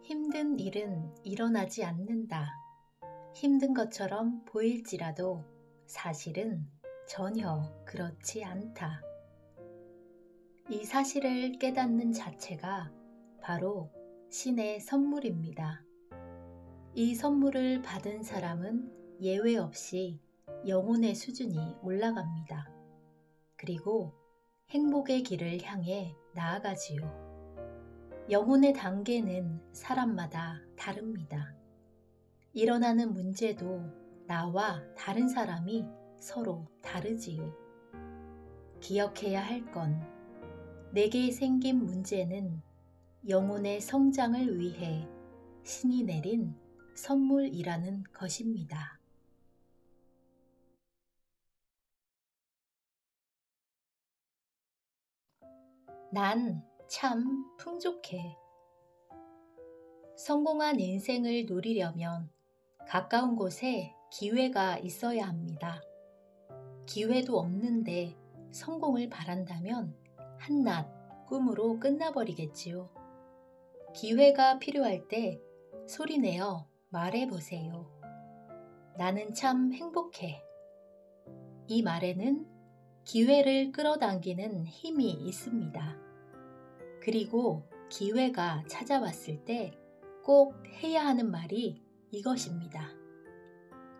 힘든 일은 일어나지 않는다. 힘든 것처럼 보일지라도 사실은 전혀 그렇지 않다. 이 사실을 깨닫는 자체가 바로 신의 선물입니다. 이 선물을 받은 사람은 예외 없이 영혼의 수준이 올라갑니다. 그리고 행복의 길을 향해 나아가지요. 영혼의 단계는 사람마다 다릅니다. 일어나는 문제도 나와 다른 사람이 서로 다르지요. 기억해야 할 건 내게 생긴 문제는 영혼의 성장을 위해 신이 내린 선물이라는 것입니다. 난 참 풍족해. 성공한 인생을 누리려면 가까운 곳에 기회가 있어야 합니다. 기회도 없는데 성공을 바란다면 한낱 꿈으로 끝나버리겠지요. 기회가 필요할 때 소리내어 말해보세요. 나는 참 행복해. 이 말에는 기회를 끌어당기는 힘이 있습니다. 그리고 기회가 찾아왔을 때 꼭 해야 하는 말이 이것입니다.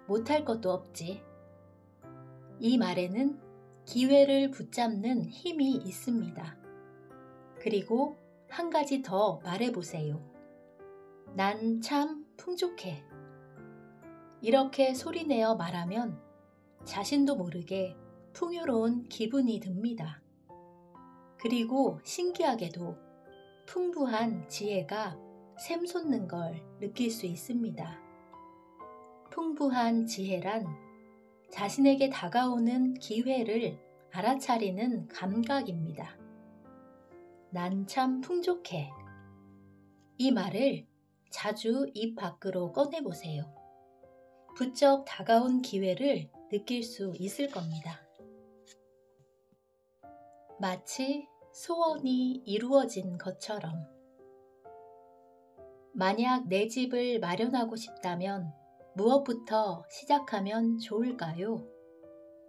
못할 것도 없지. 이 말에는 기회를 붙잡는 힘이 있습니다. 그리고 한 가지 더 말해보세요. 난 참 풍족해. 이렇게 소리내어 말하면 자신도 모르게 풍요로운 기분이 듭니다. 그리고 신기하게도 풍부한 지혜가 샘솟는 걸 느낄 수 있습니다. 풍부한 지혜란 자신에게 다가오는 기회를 알아차리는 감각입니다. 난 참 풍족해. 이 말을 자주 입 밖으로 꺼내보세요. 부쩍 다가온 기회를 느낄 수 있을 겁니다. 마치 소원이 이루어진 것처럼. 만약 내 집을 마련하고 싶다면 무엇부터 시작하면 좋을까요?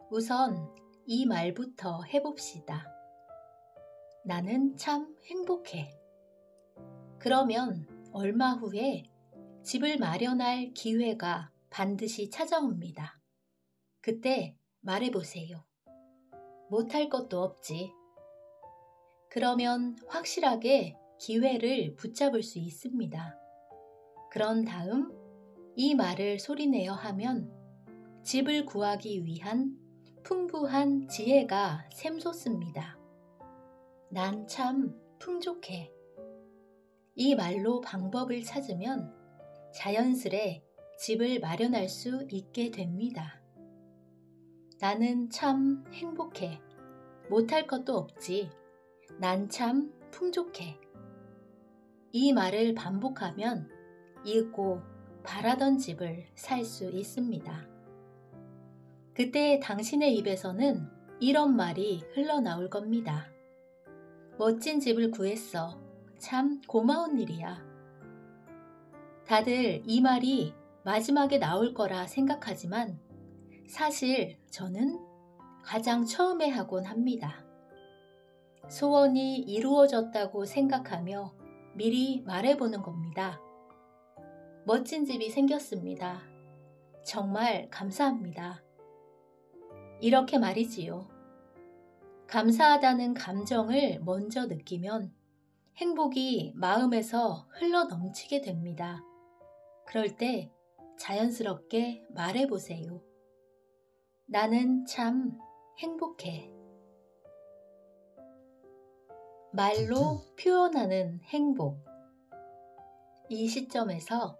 우선 이 말부터 해봅시다. 나는 참 행복해. 그러면 얼마 후에 집을 마련할 기회가 반드시 찾아옵니다. 그때 말해보세요. 못할 것도 없지. 그러면 확실하게 기회를 붙잡을 수 있습니다. 그런 다음 이 말을 소리내어 하면 집을 구하기 위한 풍부한 지혜가 샘솟습니다. 난 참 풍족해. 이 말로 방법을 찾으면 자연스레 집을 마련할 수 있게 됩니다. 나는 참 행복해. 못할 것도 없지. 난 참 풍족해. 이 말을 반복하면 잊고 바라던 집을 살 수 있습니다. 그때 당신의 입에서는 이런 말이 흘러나올 겁니다. 멋진 집을 구했어. 참 고마운 일이야. 다들 이 말이 마지막에 나올 거라 생각하지만 사실 저는 가장 처음에 하곤 합니다. 소원이 이루어졌다고 생각하며 미리 말해보는 겁니다. 멋진 집이 생겼습니다. 정말 감사합니다. 이렇게 말이지요. 감사하다는 감정을 먼저 느끼면 행복이 마음에서 흘러넘치게 됩니다. 그럴 때 자연스럽게 말해보세요. 나는 참 행복해. 말로 표현하는 행복. 이 시점에서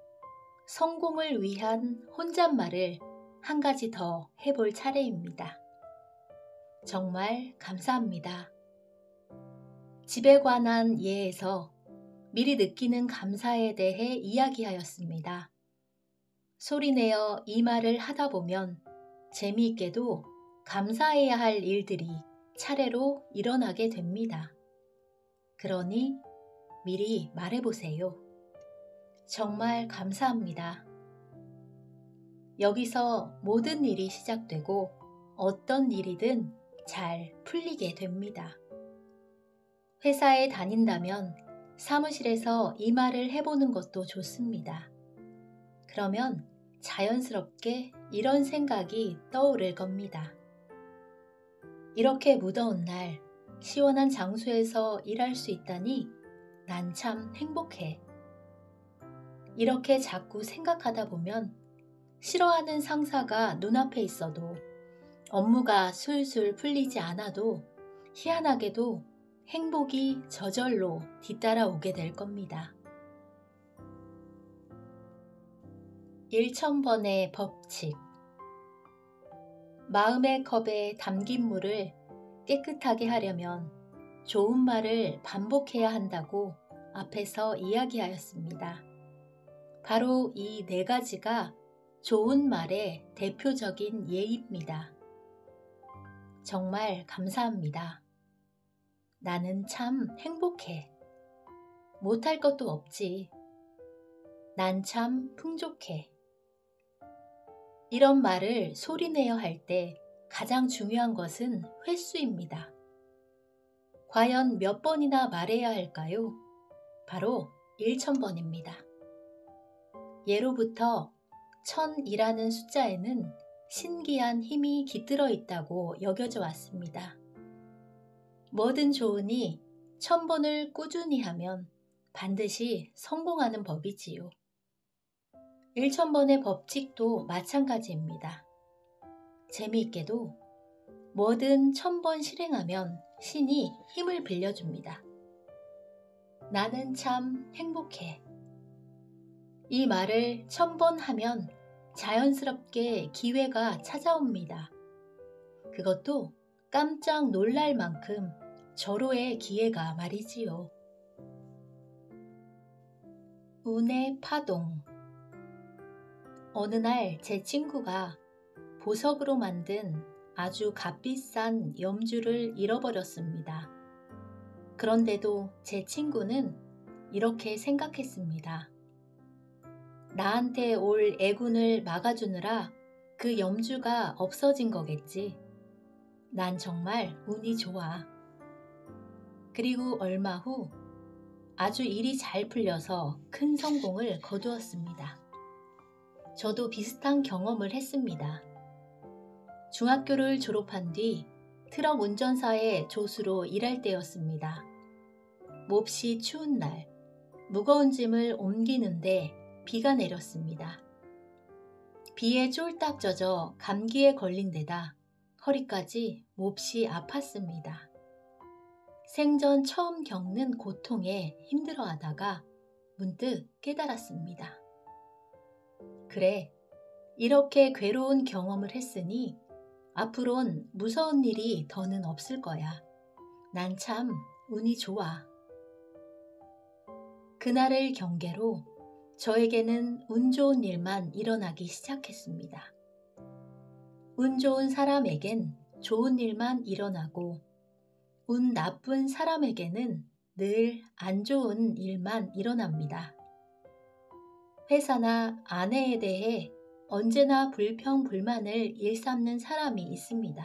성공을 위한 혼잣말을 한 가지 더 해볼 차례입니다. 정말 감사합니다. 집에 관한 예에서 미리 느끼는 감사에 대해 이야기하였습니다. 소리내어 이 말을 하다 보면 재미있게도 감사해야 할 일들이 차례로 일어나게 됩니다. 그러니 미리 말해보세요. 정말 감사합니다. 여기서 모든 일이 시작되고 어떤 일이든 잘 풀리게 됩니다. 회사에 다닌다면 사무실에서 이 말을 해보는 것도 좋습니다. 그러면 자연스럽게 이런 생각이 떠오를 겁니다. 이렇게 무더운 날 시원한 장소에서 일할 수 있다니 난 참 행복해. 이렇게 자꾸 생각하다 보면 싫어하는 상사가 눈앞에 있어도 업무가 술술 풀리지 않아도 희한하게도 행복이 저절로 뒤따라오게 될 겁니다. 1000번의 법칙. 마음의 컵에 담긴 물을 깨끗하게 하려면 좋은 말을 반복해야 한다고 앞에서 이야기하였습니다. 바로 이 4가지가 좋은 말의 대표적인 예입니다. 정말 감사합니다. 나는 참 행복해. 못할 것도 없지. 난 참 풍족해. 이런 말을 소리내어 할 때 가장 중요한 것은 횟수입니다. 과연 몇 번이나 말해야 할까요? 바로 1000번입니다. 예로부터 1000이라는 숫자에는 신기한 힘이 깃들어 있다고 여겨져 왔습니다. 뭐든 좋으니 1000번을 꾸준히 하면 반드시 성공하는 법이지요. 1000번의 법칙도 마찬가지입니다. 재미있게도 뭐든 1000번 실행하면 신이 힘을 빌려줍니다. 나는 참 행복해. 이 말을 1000번 하면 자연스럽게 기회가 찾아옵니다. 그것도 깜짝 놀랄 만큼 절호의 기회가 말이지요. 운의 파동. 어느 날 제 친구가 보석으로 만든 아주 값비싼 염주를 잃어버렸습니다. 그런데도 제 친구는 이렇게 생각했습니다. 나한테 올 애군을 막아주느라 그 염주가 없어진 거겠지. 난 정말 운이 좋아. 그리고 얼마 후 아주 일이 잘 풀려서 큰 성공을 거두었습니다. 저도 비슷한 경험을 했습니다. 중학교를 졸업한 뒤 트럭 운전사의 조수로 일할 때였습니다. 몹시 추운 날, 무거운 짐을 옮기는데 비가 내렸습니다. 비에 쫄딱 젖어 감기에 걸린 데다 허리까지 몹시 아팠습니다. 생전 처음 겪는 고통에 힘들어하다가 문득 깨달았습니다. 그래, 이렇게 괴로운 경험을 했으니 앞으론 무서운 일이 더는 없을 거야. 난 참 운이 좋아. 그날을 경계로 저에게는 운 좋은 일만 일어나기 시작했습니다. 운 좋은 사람에겐 좋은 일만 일어나고 운 나쁜 사람에게는 늘 안 좋은 일만 일어납니다. 회사나 아내에 대해 언제나 불평불만을 일삼는 사람이 있습니다.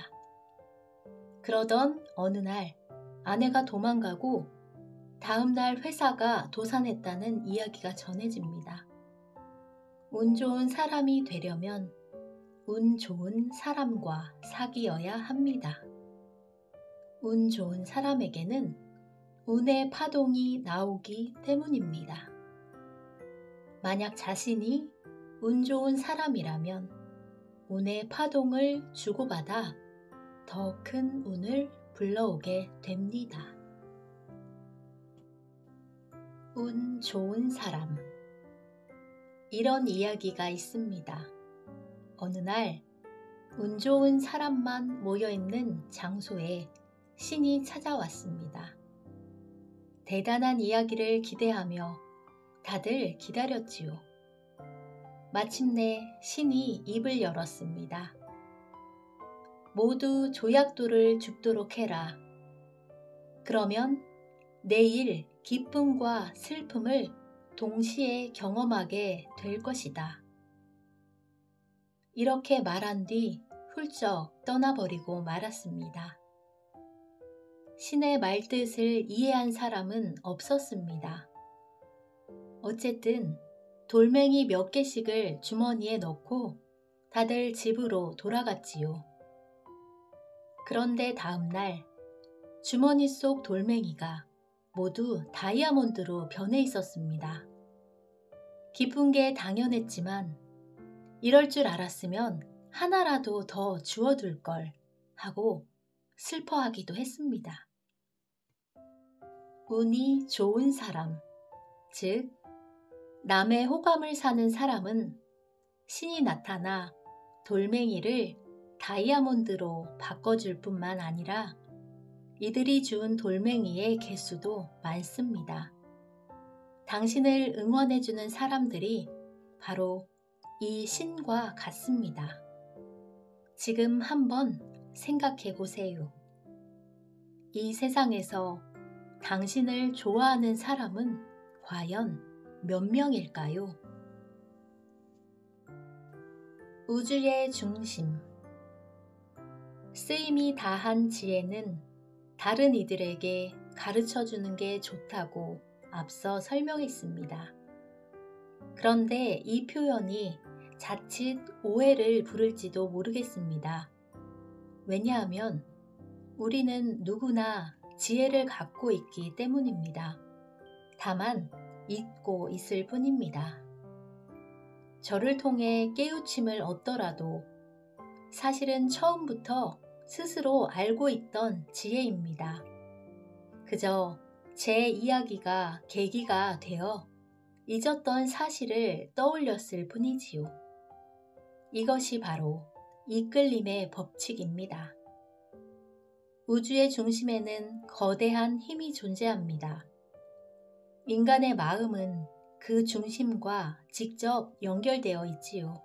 그러던 어느 날 아내가 도망가고 다음 날 회사가 도산했다는 이야기가 전해집니다. 운 좋은 사람이 되려면 운 좋은 사람과 사귀어야 합니다. 운 좋은 사람에게는 운의 파동이 나오기 때문입니다. 만약 자신이 운 좋은 사람이라면 운의 파동을 주고받아 더 큰 운을 불러오게 됩니다. 운 좋은 사람. 이런 이야기가 있습니다. 어느 날 운 좋은 사람만 모여있는 장소에 신이 찾아왔습니다. 대단한 이야기를 기대하며 다들 기다렸지요. 마침내 신이 입을 열었습니다. 모두 조약돌을 줍도록 해라. 그러면 내일 기쁨과 슬픔을 동시에 경험하게 될 것이다. 이렇게 말한 뒤 훌쩍 떠나버리고 말았습니다. 신의 말뜻을 이해한 사람은 없었습니다. 어쨌든 돌멩이 몇 개씩을 주머니에 넣고 다들 집으로 돌아갔지요. 그런데 다음날 주머니 속 돌멩이가 모두 다이아몬드로 변해 있었습니다. 기쁜 게 당연했지만 이럴 줄 알았으면 하나라도 더 주워둘 걸 하고 슬퍼하기도 했습니다. 운이 좋은 사람, 즉 남의 호감을 사는 사람은 신이 나타나 돌멩이를 다이아몬드로 바꿔줄 뿐만 아니라 이들이 준 돌멩이의 개수도 많습니다. 당신을 응원해주는 사람들이 바로 이 신과 같습니다. 지금 한번 생각해 보세요. 이 세상에서 당신을 좋아하는 사람은 과연 몇 명일까요? 우주의 중심. 쓰임이 다한 지혜는 다른 이들에게 가르쳐주는 게 좋다고 앞서 설명했습니다. 그런데 이 표현이 자칫 오해를 부를지도 모르겠습니다. 왜냐하면 우리는 누구나 지혜를 갖고 있기 때문입니다. 다만 잊고 있을 뿐입니다. 저를 통해 깨우침을 얻더라도 사실은 처음부터 스스로 알고 있던 지혜입니다. 그저 제 이야기가 계기가 되어 잊었던 사실을 떠올렸을 뿐이지요. 이것이 바로 이끌림의 법칙입니다. 우주의 중심에는 거대한 힘이 존재합니다. 인간의 마음은 그 중심과 직접 연결되어 있지요.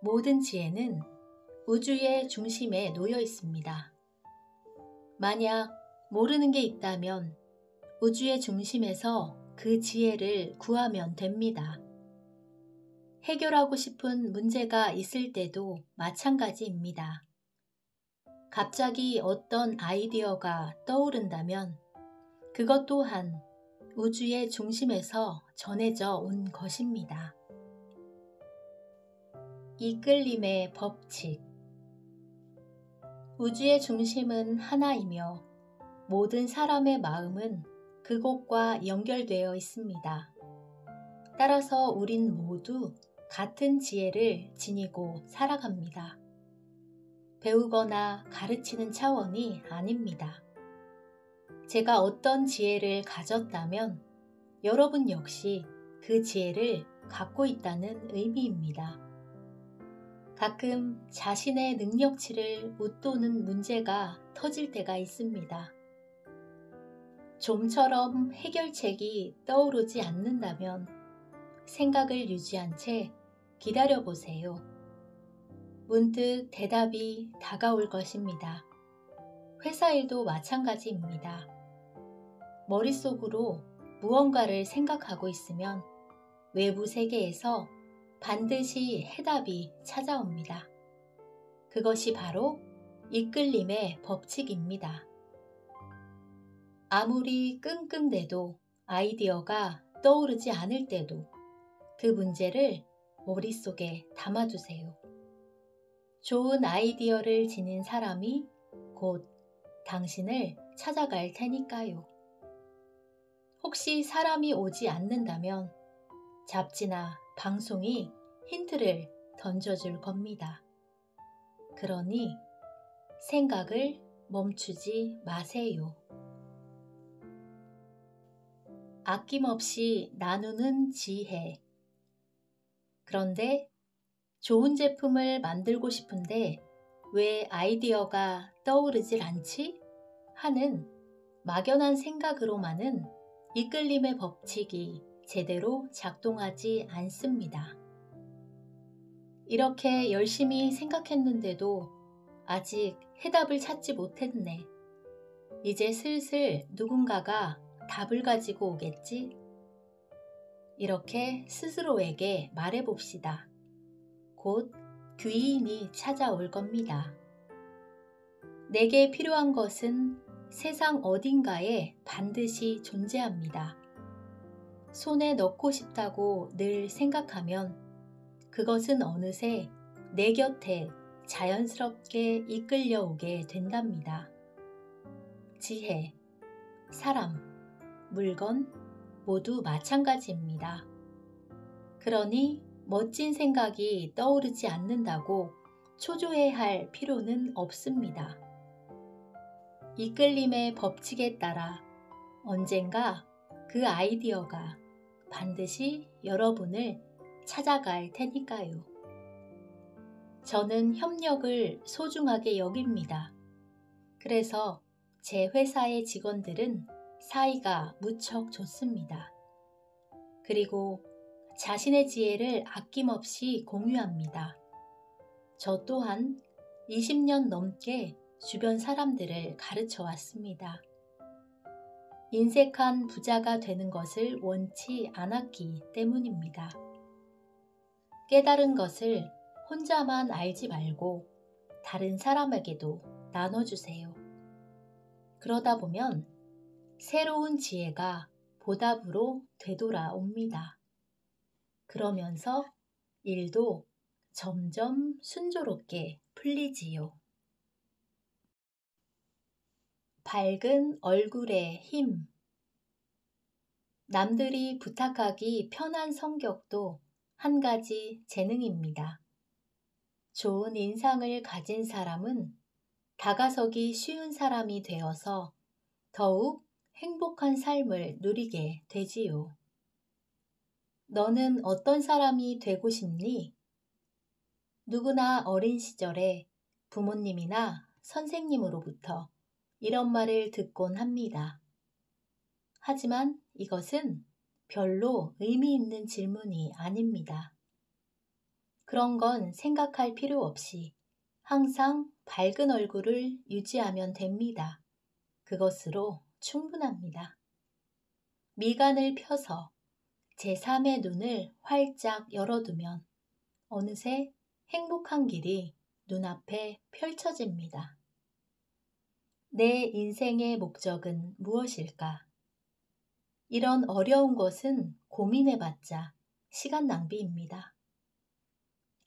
모든 지혜는 우주의 중심에 놓여 있습니다. 만약 모르는 게 있다면 우주의 중심에서 그 지혜를 구하면 됩니다. 해결하고 싶은 문제가 있을 때도 마찬가지입니다. 갑자기 어떤 아이디어가 떠오른다면 그것 또한 우주의 중심에서 전해져 온 것입니다. 이끌림의 법칙. 우주의 중심은 하나이며 모든 사람의 마음은 그곳과 연결되어 있습니다. 따라서 우린 모두 같은 지혜를 지니고 살아갑니다. 배우거나 가르치는 차원이 아닙니다. 제가 어떤 지혜를 가졌다면 여러분 역시 그 지혜를 갖고 있다는 의미입니다. 가끔 자신의 능력치를 웃도는 문제가 터질 때가 있습니다. 좀처럼 해결책이 떠오르지 않는다면 생각을 유지한 채 기다려보세요. 문득 대답이 다가올 것입니다. 회사 일도 마찬가지입니다. 머릿속으로 무언가를 생각하고 있으면 외부 세계에서 반드시 해답이 찾아옵니다. 그것이 바로 이끌림의 법칙입니다. 아무리 끙끙대도 아이디어가 떠오르지 않을 때도 그 문제를 머릿속에 담아두세요. 좋은 아이디어를 지닌 사람이 곧 당신을 찾아갈 테니까요. 혹시 사람이 오지 않는다면 잡지나 방송이 힌트를 던져줄 겁니다. 그러니 생각을 멈추지 마세요. 아낌없이 나누는 지혜. 그런데 좋은 제품을 만들고 싶은데 왜 아이디어가 떠오르질 않지? 하는 막연한 생각으로만은 이끌림의 법칙이 제대로 작동하지 않습니다. 이렇게 열심히 생각했는데도 아직 해답을 찾지 못했네. 이제 슬슬 누군가가 답을 가지고 오겠지? 이렇게 스스로에게 말해봅시다. 곧 귀인이 찾아올 겁니다. 내게 필요한 것은 세상 어딘가에 반드시 존재합니다. 손에 넣고 싶다고 늘 생각하면 그것은 어느새 내 곁에 자연스럽게 이끌려오게 된답니다. 지혜, 사람, 물건 모두 마찬가지입니다. 그러니 멋진 생각이 떠오르지 않는다고 초조해할 필요는 없습니다. 이끌림의 법칙에 따라 언젠가 그 아이디어가 반드시 여러분을 찾아갈 테니까요. 저는 협력을 소중하게 여깁니다. 그래서 제 회사의 직원들은 사이가 무척 좋습니다. 그리고 자신의 지혜를 아낌없이 공유합니다. 저 또한 20년 넘게 주변 사람들을 가르쳐 왔습니다. 인색한 부자가 되는 것을 원치 않았기 때문입니다. 깨달은 것을 혼자만 알지 말고 다른 사람에게도 나눠주세요. 그러다 보면 새로운 지혜가 보답으로 되돌아옵니다. 그러면서 일도 점점 순조롭게 풀리지요. 밝은 얼굴의 힘. 남들이 부탁하기 편한 성격도 한 가지 재능입니다. 좋은 인상을 가진 사람은 다가서기 쉬운 사람이 되어서 더욱 행복한 삶을 누리게 되지요. 너는 어떤 사람이 되고 싶니? 누구나 어린 시절에 부모님이나 선생님으로부터 이런 말을 듣곤 합니다. 하지만 이것은 별로 의미 있는 질문이 아닙니다. 그런 건 생각할 필요 없이 항상 밝은 얼굴을 유지하면 됩니다. 그것으로 충분합니다. 미간을 펴서 제3의 눈을 활짝 열어두면 어느새 행복한 길이 눈앞에 펼쳐집니다. 내 인생의 목적은 무엇일까? 이런 어려운 것은 고민해봤자 시간 낭비입니다.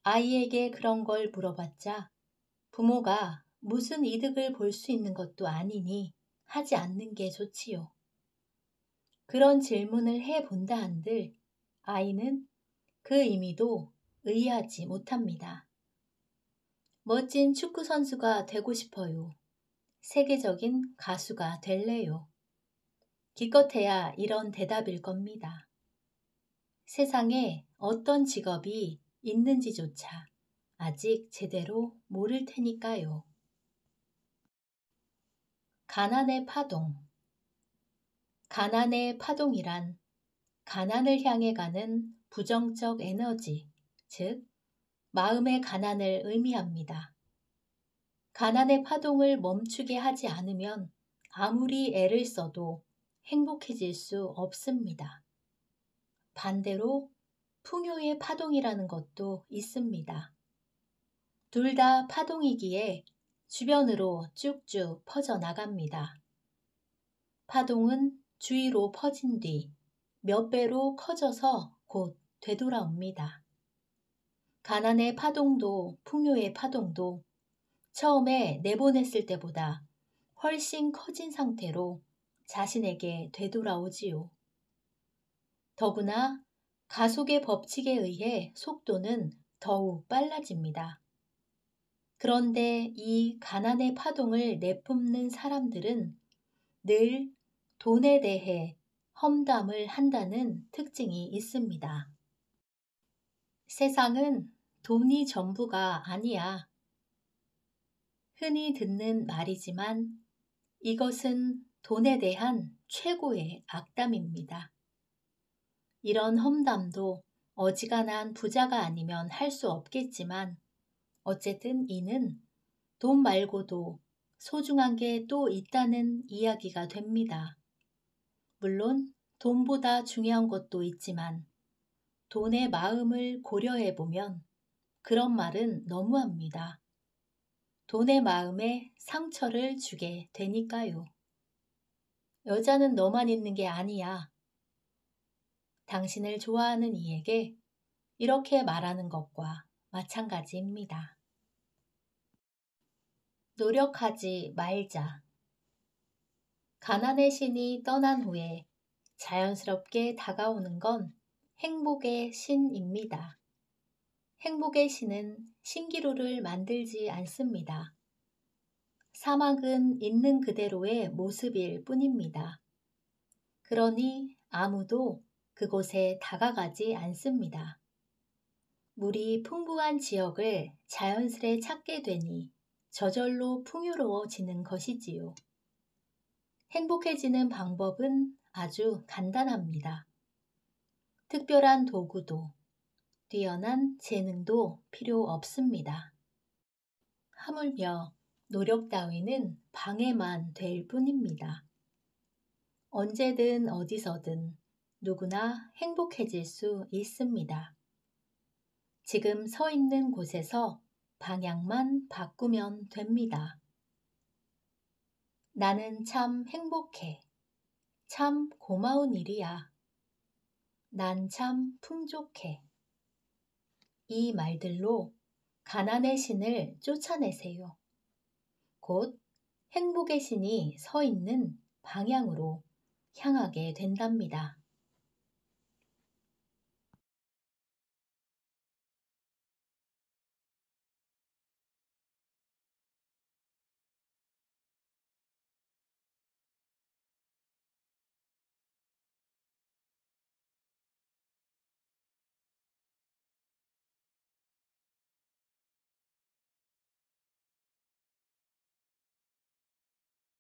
아이에게 그런 걸 물어봤자 부모가 무슨 이득을 볼 수 있는 것도 아니니 하지 않는 게 좋지요. 그런 질문을 해본다 한들 아이는 그 의미도 이해하지 못합니다. 멋진 축구 선수가 되고 싶어요. 세계적인 가수가 될래요. 기껏해야 이런 대답일 겁니다. 세상에 어떤 직업이 있는지조차 아직 제대로 모를 테니까요. 가난의 파동. 가난의 파동이란 가난을 향해 가는 부정적 에너지, 즉 마음의 가난을 의미합니다. 가난의 파동을 멈추게 하지 않으면 아무리 애를 써도 행복해질 수 없습니다. 반대로 풍요의 파동이라는 것도 있습니다. 둘 다 파동이기에 주변으로 쭉쭉 퍼져나갑니다. 파동은 주위로 퍼진 뒤 몇 배로 커져서 곧 되돌아옵니다. 가난의 파동도 풍요의 파동도 처음에 내보냈을 때보다 훨씬 커진 상태로 자신에게 되돌아오지요. 더구나 가속의 법칙에 의해 속도는 더욱 빨라집니다. 그런데 이 가난의 파동을 내뿜는 사람들은 늘 돈에 대해 험담을 한다는 특징이 있습니다. 세상은 돈이 전부가 아니야. 흔히 듣는 말이지만 이것은 돈에 대한 최고의 악담입니다. 이런 험담도 어지간한 부자가 아니면 할 수 없겠지만 어쨌든 이는 돈 말고도 소중한 게 또 있다는 이야기가 됩니다. 물론 돈보다 중요한 것도 있지만 돈의 마음을 고려해 보면 그런 말은 너무합니다. 돈의 마음에 상처를 주게 되니까요. 여자는 너만 있는 게 아니야. 당신을 좋아하는 이에게 이렇게 말하는 것과 마찬가지입니다. 노력하지 말자. 가난의 신이 떠난 후에 자연스럽게 다가오는 건 행복의 신입니다. 행복의 신은 신기루를 만들지 않습니다. 사막은 있는 그대로의 모습일 뿐입니다. 그러니 아무도 그곳에 다가가지 않습니다. 물이 풍부한 지역을 자연스레 찾게 되니 저절로 풍요로워지는 것이지요. 행복해지는 방법은 아주 간단합니다. 특별한 도구도 뛰어난 재능도 필요 없습니다. 하물며 노력 따위는 방해만 될 뿐입니다. 언제든 어디서든 누구나 행복해질 수 있습니다. 지금 서 있는 곳에서 방향만 바꾸면 됩니다. 나는 참 행복해. 참 고마운 일이야. 난 참 풍족해. 이 말들로 가난의 신을 쫓아내세요. 곧 행복의 신이 서 있는 방향으로 향하게 된답니다.